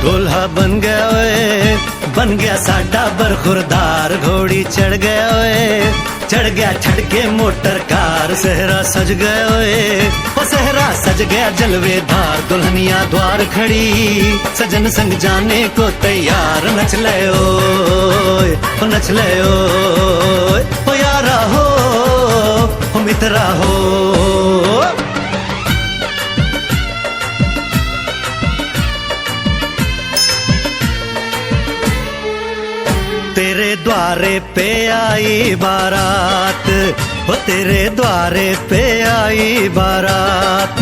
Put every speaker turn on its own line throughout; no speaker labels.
दूल्हा बन गया ओए, बन गया साडा बरखुरदार, घोड़ी चढ़ गया ओए, चढ़ गया छड़के मोटर कार, सहरा सज गया ओए, ओ सहरा सज गया जलवेदार, दुल्हनिया द्वार खड़ी, सजन संग जाने को तैयार, नच ले ओए, ओ नच ले ओए, ओ यारा हो, ओ मित्रा हो। तेरे द्वारे पे आई बारात, वो तेरे द्वारे पे आई बारात,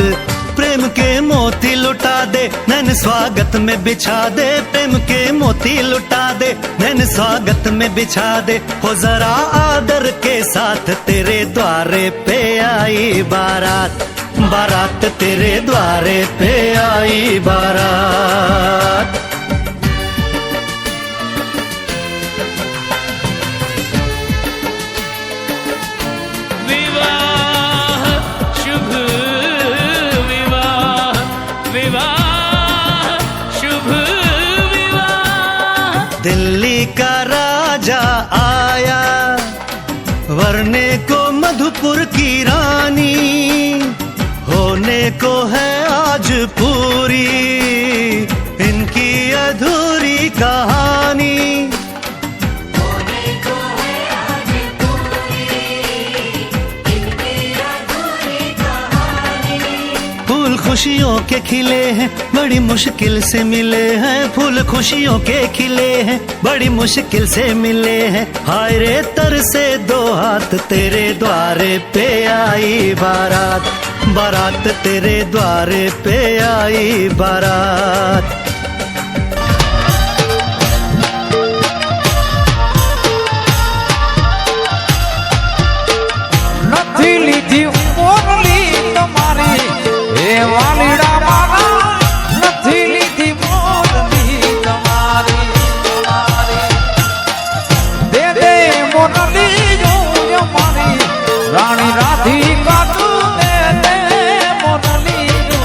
प्रेम के मोती लुटा दे नैन स्वागत में बिछा दे, प्रेम के मोती लुटा दे नैन स्वागत में बिछा दे, हो जरा आदर के साथ तेरे द्वारे पे आई बारात, बारात तेरे द्वारे पे आई बारात। दिल्ली का राजा आया, वरने को मधुपुर की रानी, होने को है आज पूरी इनकी अधूरी कहानी, होने को है आज पूरी इनकी अधूरी कहानी। फूल खुशियों के खिले हैं, बड़ी मुश्किल से मिले हैं, फूल खुशियों के खिले हैं, बड़ी मुश्किल से मिले हैं, हाय रे तर से दो हाथ तेरे द्वारे पे आई बारात, बारात तेरे द्वारे पे आई बारात।
નથી લીધી મોરલી તમારી એ વાલીડા મારા, નથી લીધી મોરલી તમારી, દે દે મોરલી જો મારી રાણી રાધિકા તું દે દે મોરલી જો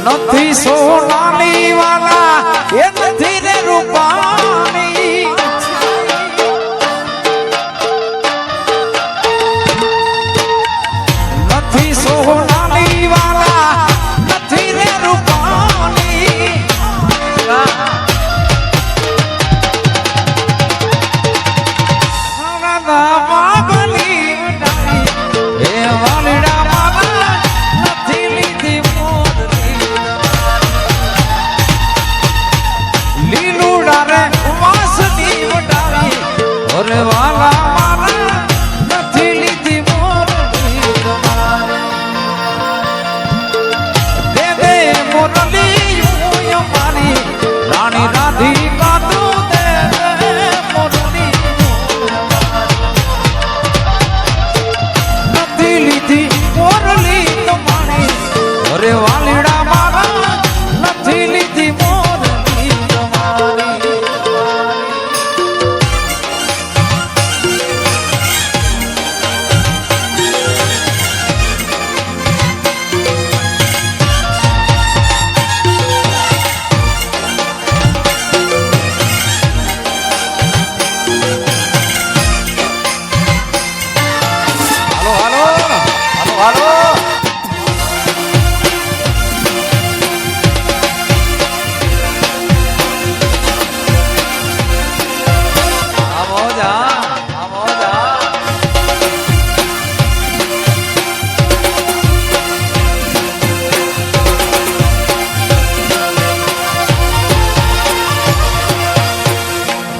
નથી સોનાની વાલા એ નથી રે રૂપાની નથી સોનાની વાલા નથી રે રૂપાની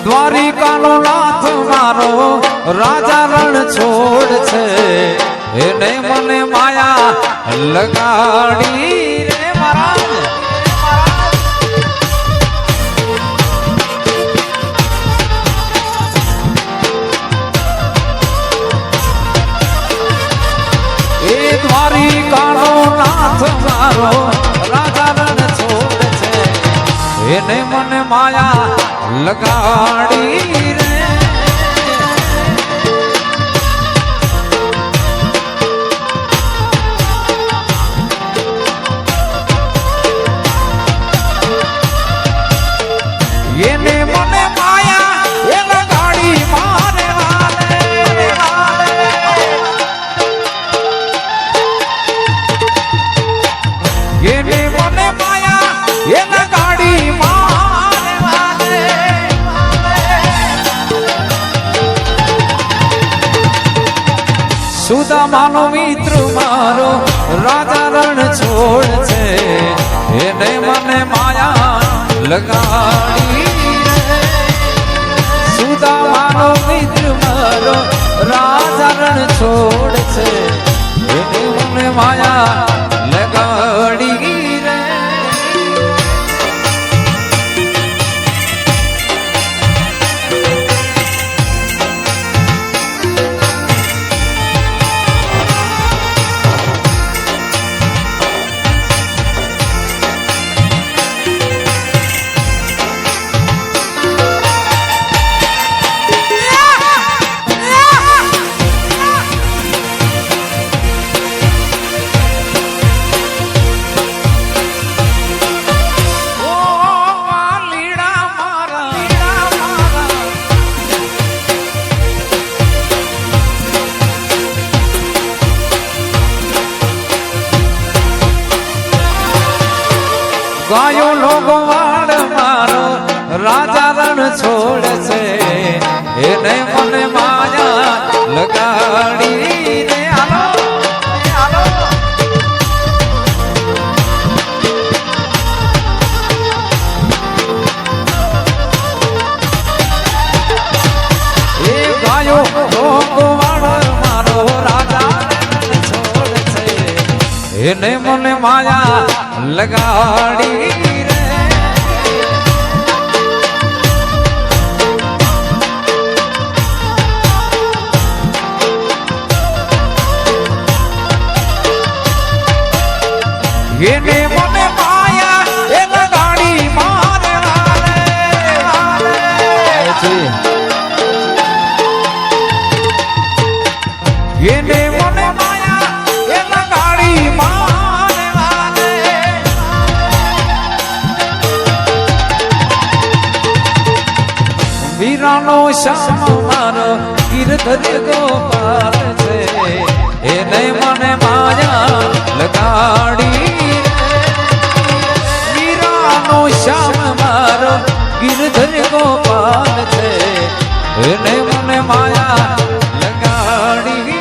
દ્વારિકાનો નાથ મારો રાજા રણ છોડ છે એને મને માયા લગાડી રે મહારાજ એ દ્વારિકાનો નાથ મારો રાજા રણ છોડ છે એને મને માયા લગાડી રે એને મને માયા એ લગાડી મારે એને મને માયા એ લગાડી સુદામાનો મિત્ર મારો રાજા રણ છોડ છે એને મને માયા લગાડી સુદામાનો મિત્ર મારો રાજા રણ છોડ છે એને મને માયા લગાડી રે ગાયો લોકો વાડ મારો રાજા રણ છોડ છે એને મને માયા લગાડી રે હાલો હાલો એ ગાયો લોકો વાડ મારો રાજા રણ છોડ છે એને મને માયા લગાડી રે એને મને માયા એ લગાડી મારે એને મને માયા એ લગાડી મારે હીરાનો શ્યામ મારો ગિરધર ગોપાલ છે એને મને માયા લગાડી હીરાનો શ્યામ મારો ગિરધર ગોપાલ છે એને મને માયા લગાડી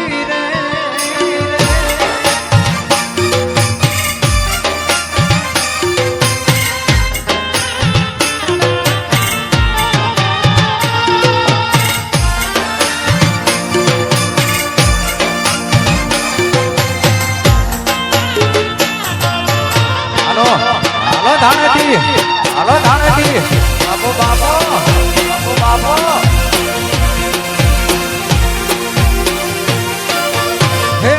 હાલો ધાણેટી બાપો બાપો બાપો બાપો હે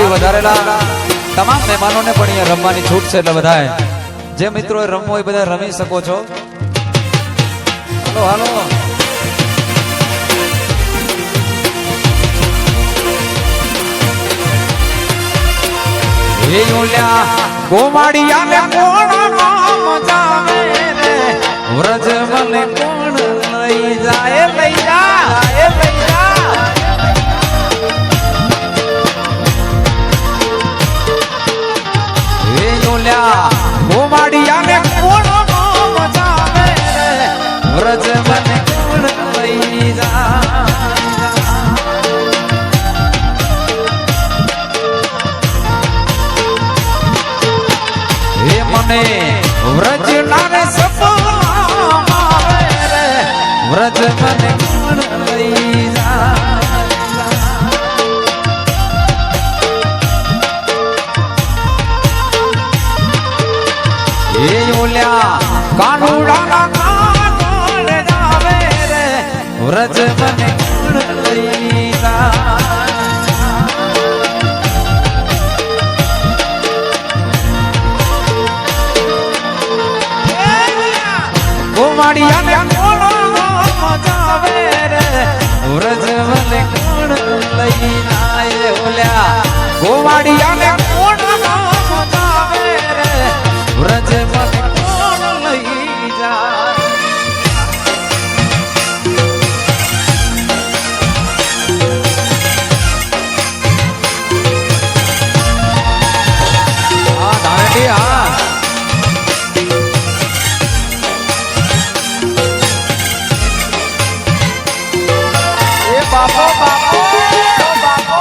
વધારેલા તમામ મહેમાનોને પણ અહીંયા રમવાની છૂટ છે એટલે બધાએ જે મિત્રો રમવો એ બધા રમી શકો છો. હાલો હાલો હે ઓલ્યા ગોમાડિયા ને કોણ નામ જાવે રે વ્રજ મને કોણ લઈ જાય લઈ જાય વ્રજ મને કોણ લઈ જાય મને વ્રજ નાને સપનાવે રે વ્રજ મને કોણ લઈ જાય એ ઓલ્યા કાનુડાના કાનોડ જાવે રે વ્રજ મને કોણ લઈ જાય માડિયા કોણ જાવે રે વ્રજ મને કોણ લઈ જાય ઓલ્યા ગોવાડિયા કોણ જાવે રે વ્રજ મને કોણ લઈ જાય હા ધારડી હા બાપો બાપો બાપો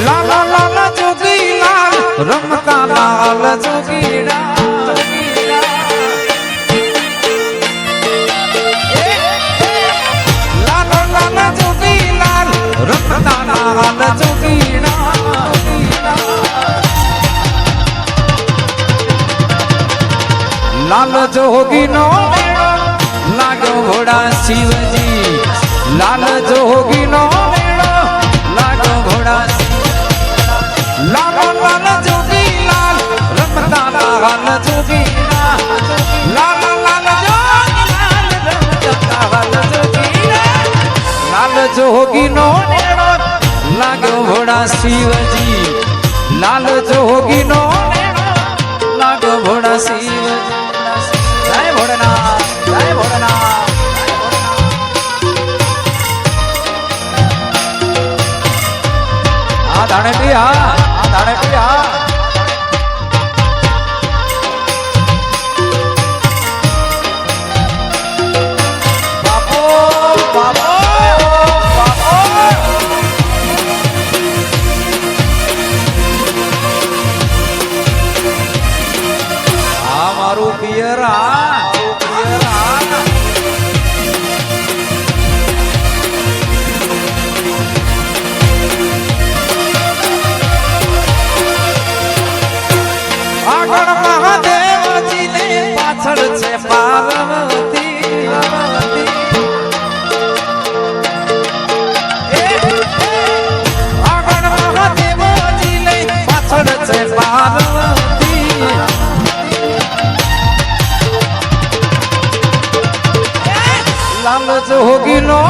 લાલા લાલા જોગી લાલ રમતા લાલ જોગીડા લાલ જોગી નો લાગ્યો ઘોડા શિવજી લાલ જોગી નો લાગ્યો ઘોડા લાલ લાલ જોગી લાલ રમતા લાલ જોગી લાલ લાલ જોગી લાલ રમતા લાલ જોગી લાલ જોગી નો લાગ્યો ઘોડા શિવજી લાલ જોગી નો લાગ્યો ઘોડા શિવજી જય ભોળાનાથ જય ભોળાનાથ આ ધાણેટી હા આ ધાણેટી હા બાપો બાપો મારું પિયરા આગળ મહાદેવજી ને પાછળ છે પાર્વતી આગળ મહાદેવજી ને પાછળ છે પાર્વતી લાલ જોગી નો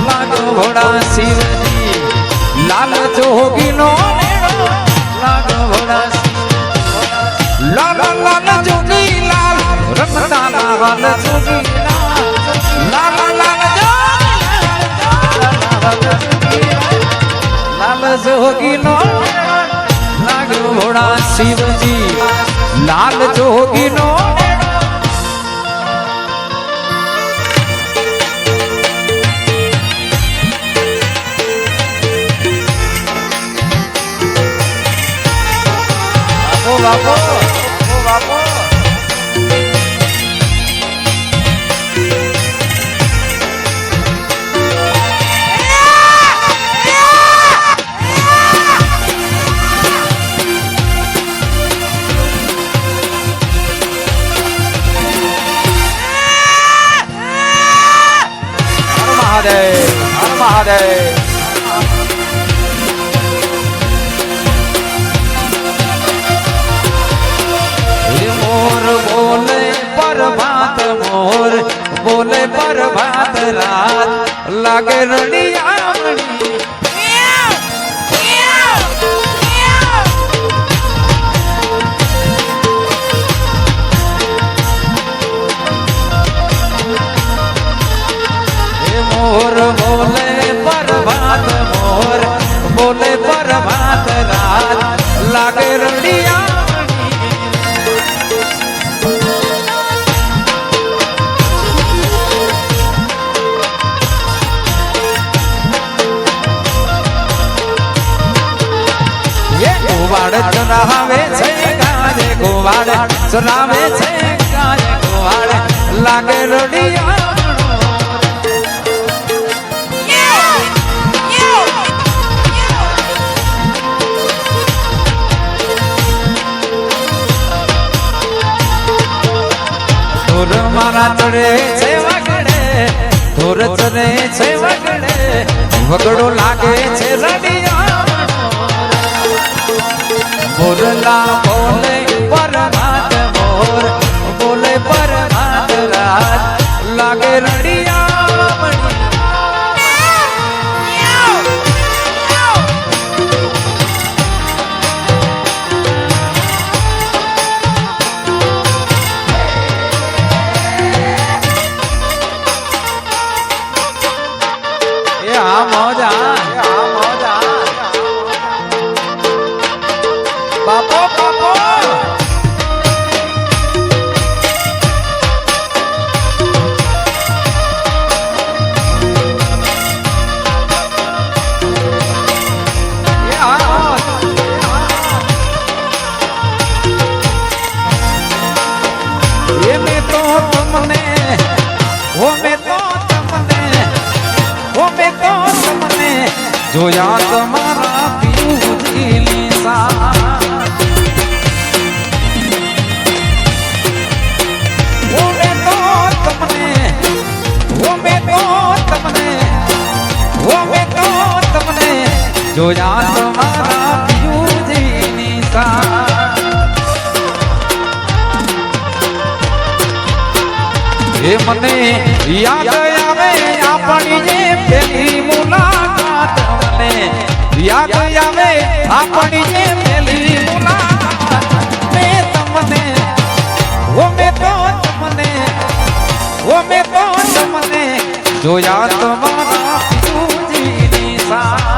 લાગ્યો ઘોડા શિવજી લાલ જોગી નો લાગ્યો ઘોડા લાલ લાલ જોગી લાલ રમતા લાલ જોગી લાલ લાલ લાલ જોગી નો લાગ્યો ઘોડા શિવજી લાલ જોગી નો બાપો બાપો હર મહાદેવ મોર બોલે પ્રભાત મોર બોલે પ્રભાત રાત લાગે રણિયામણી કુવાડ ચરાવે છે ગાજે કુવાડ ચરાવે છે ગાજે કુવાડ લાગે રડિયા ધોર મારા ચડે છે વગડે ધોર ચડે છે વગડે વગડો લાગે છે રડિયા મોરલા બોલે પરમાત મોર બોલે પરમાત રાત લાગે રડિયા બાપો બાપો જોયા તમારા પીયુજી સા જોયા તમારા પીયુજી સા એ મને યાદ આવે આપણી જે પહેલી મુલાકાત મને યાદ આવે આપણી જે પહેલી મુલાકાત મેં તમને મેં તો તમને જોયા તમારા પીયુજીની સાય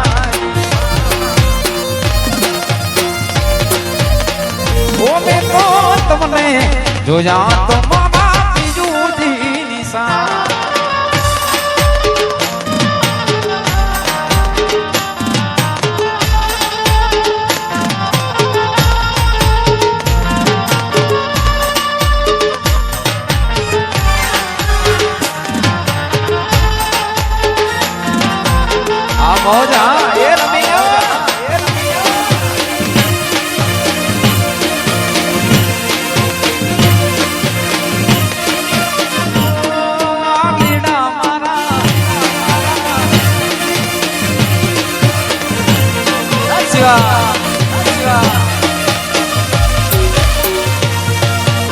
મેં તો તમને જોયા તમારા પીયુજીની સાય મોજા એ રમિયા આગીડા મારા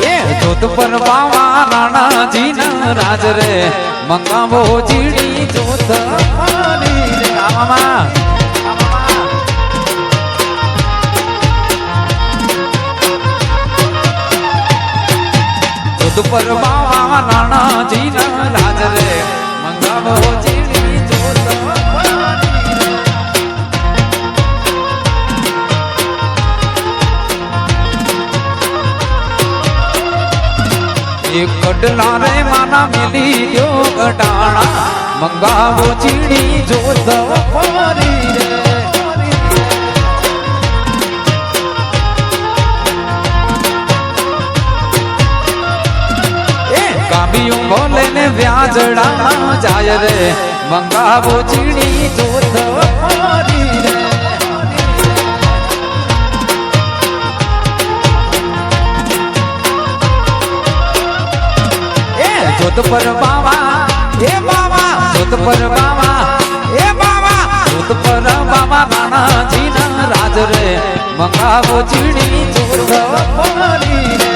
એ જોત પર બાવા રાણાજી ના રાજ રે મંગાવો ચીડી જોત જોત પર બાવા રાણાજી ના રાજ રે મંગાવો ચીડી જોત એક કડલા રે માના મિલી ગયો કટાણા મંગાવો ચીડી જોત ફરી રે એ કાબિયું બોલે ને વ્યાજડા જાય રે મંગાવો ચીડી જોત ફરી રે જોત પર બાવા એ બાવા જોત પર બાવા એ બાવા જોત પર બાવા રાણાજી ના રાજ રે મંગાવો ચીડી જોત ફરી રે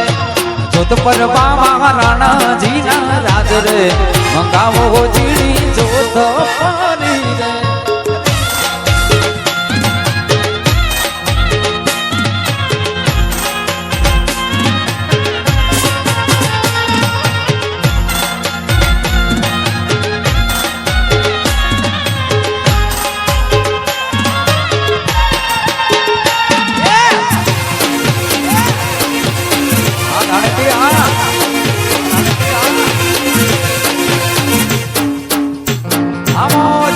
જોત પર બાવા રાણાજી ના રાજ રે મંગાવો ચીડી જોત ફરી રે Vamos.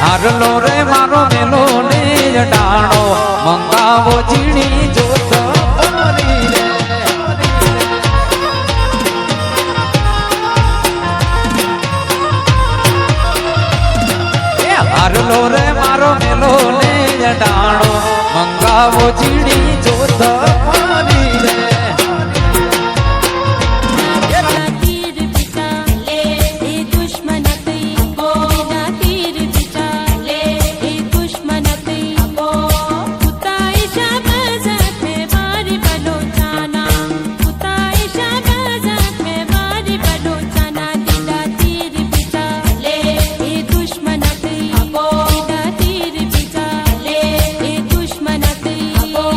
હારલો રે મારો મેલો ને ડાણો મંગાવો ઝીણી જોત મારી રે. હારલો રે મારો મેલો ને ડાણો મંગાવો ઝીણી જોત મારી રે.
तीर पिता ले ए दुश्मन तई को बिना तीर पिता ले ए दुश्मन तई को उताई शाबाजात में बारी बलो जाना उताई शाबाजात में बारी बलो जाना दिला तीर पिता ले ए दुश्मन तई को बिना तीर पिता ले ए दुश्मन तई को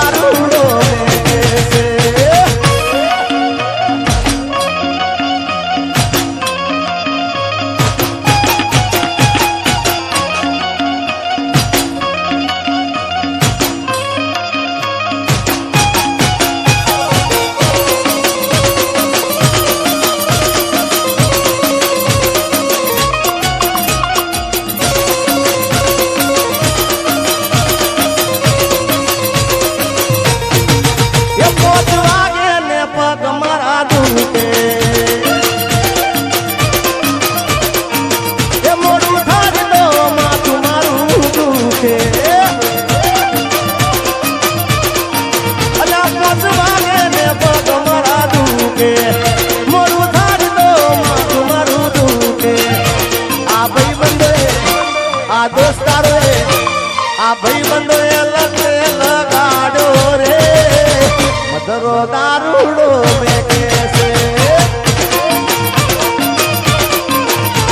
દારૂડો મેકે છે. એ 5 વાગે ને પગ મારા દુખે. એ મોડું થાય તો માથું મારું દુખે. અલા 5 વાગે ને પગ મારા દુખે. મોડું થાય તો માથું મારું દુખે. આ ભાઈબંધોએ, આ દોસ્તારોએ, આ ભાઈબંધોએ લગાડો રે મધરો દારૂડો મેકે છે.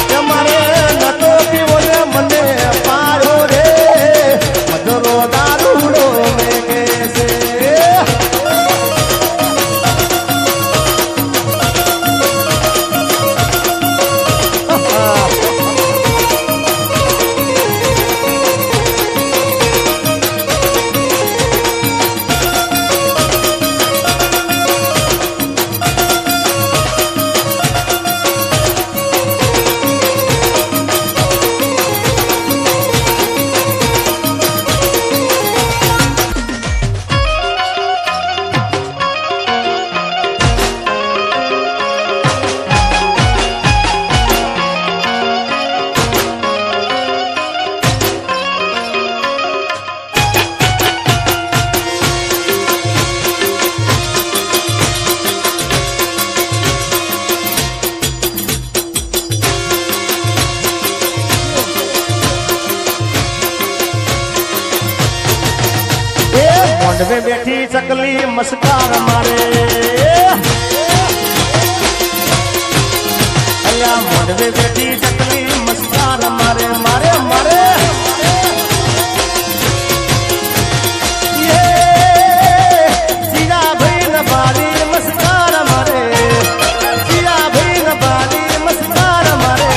કે મારે નતો પીવો ને મને પાડો રે મધરો દારૂડો મેકે છે. મોંઢવે બેઠી ચકલી મસ્કાર મારે. અલ્યા મોંઢવે બેઠી ચકલી મસ્કાર મારે મારે મારે. જીરા ભાઈ ન બારી મસ્કાર મારે. જીરા ભાઈ ન બારી મસ્કાર મારે.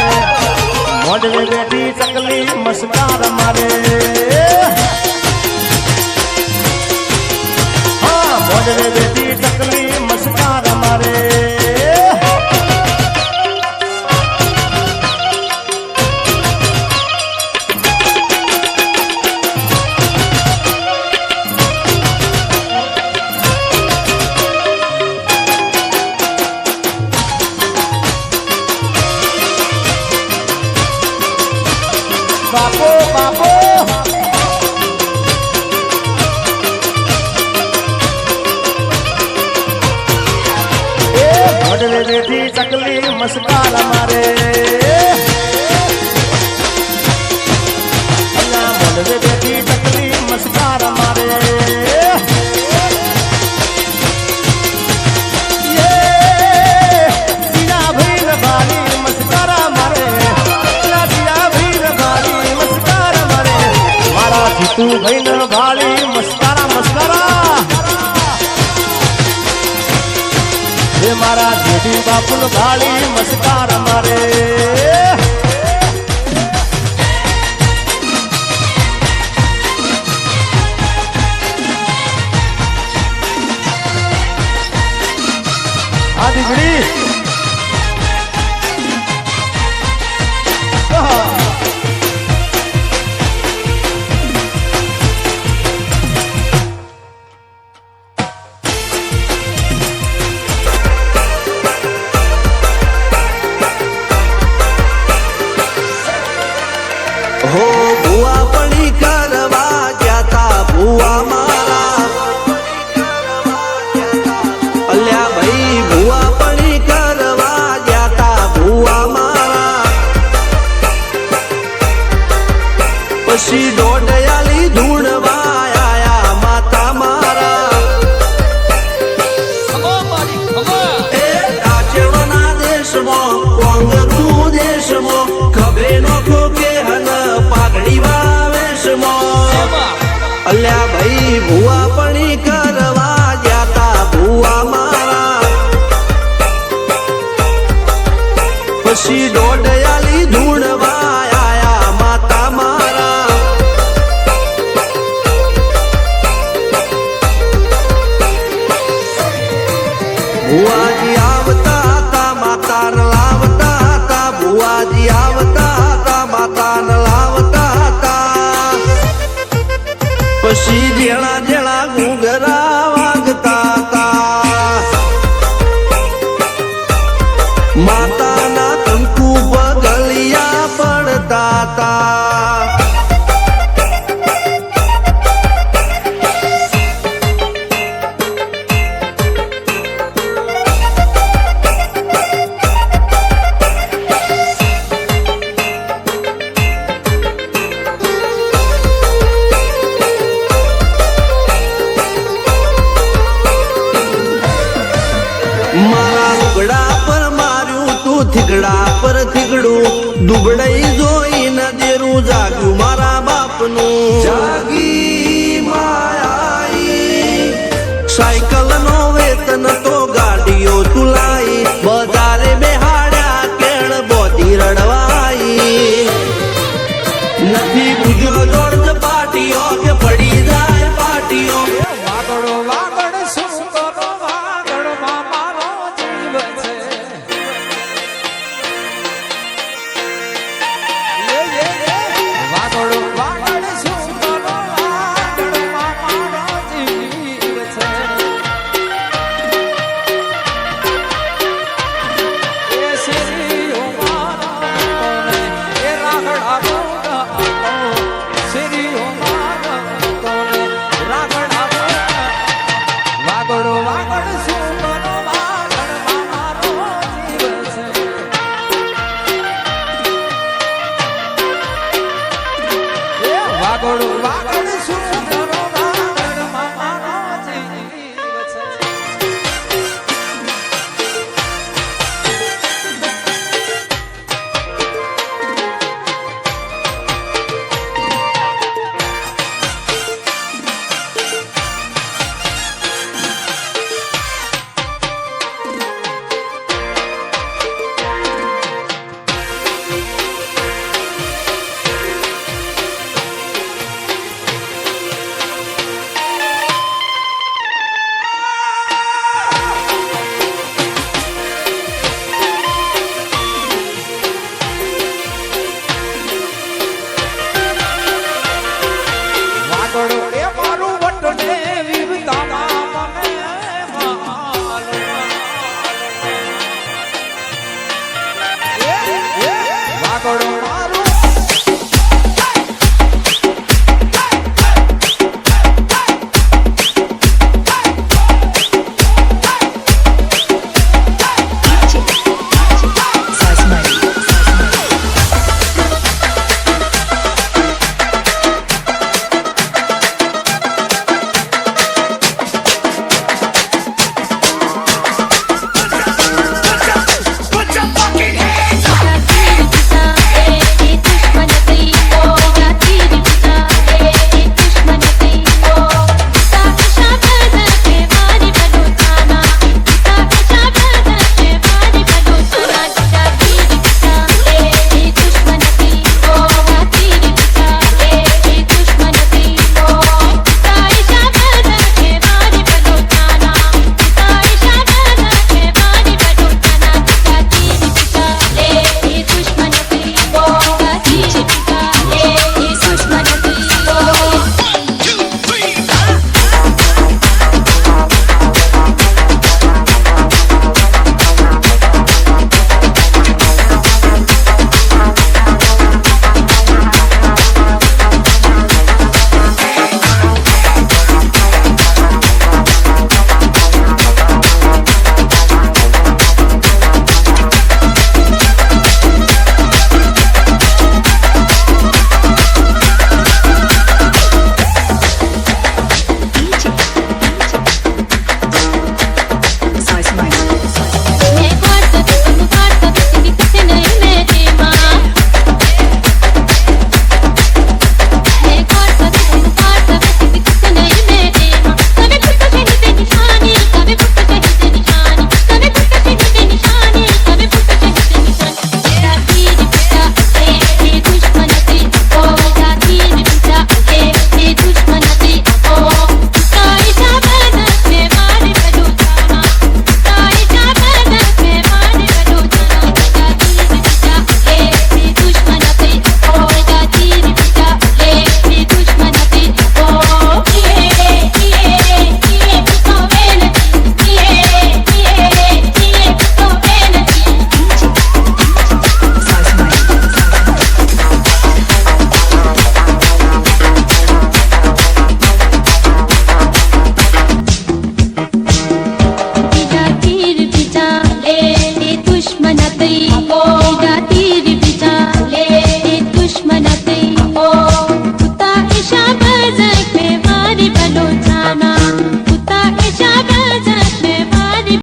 મોંઢવે બેઠી ચકલી મસ્કાર મારે. મોઢવે બેઠી ચકલી મસ્કાર મારે. બાપો બાપો મોઢવે બેઠી ચકલી મસ્કાર મારે. અલ્યા મોઢવે બેઠી ચકલી મસ્કાર મારે. જીરા ભાઈ ન ભારી મસ્કાર મારે. જીરા ભાઈ ન ભારી મસ્કાર મારે. મારા જીતુ ભાઈ ન ભાળી મસ્કારા મસ્કારા. એ મારા જેઠી બાપુન ભાળી મસ્કાર મારે. આ દીકરી
હો ભુવા પડી કરવા ગયા તા ભુવા મારા. અલ્યા ભાઈ ભુવા પડી ભુવાજી આવતા હતા માતા ન લાવતા હતા ભુવાજી આવતા હતા માતા ન લાવતા હતા પછી જેણા જેણા ઘૂંઘરા વાગતા હતા માતાના કંકુ પગલિયા પડતા હતા મારા લુગડા પર માર્યું તું થીગડા પર થીગડું દુબળઈ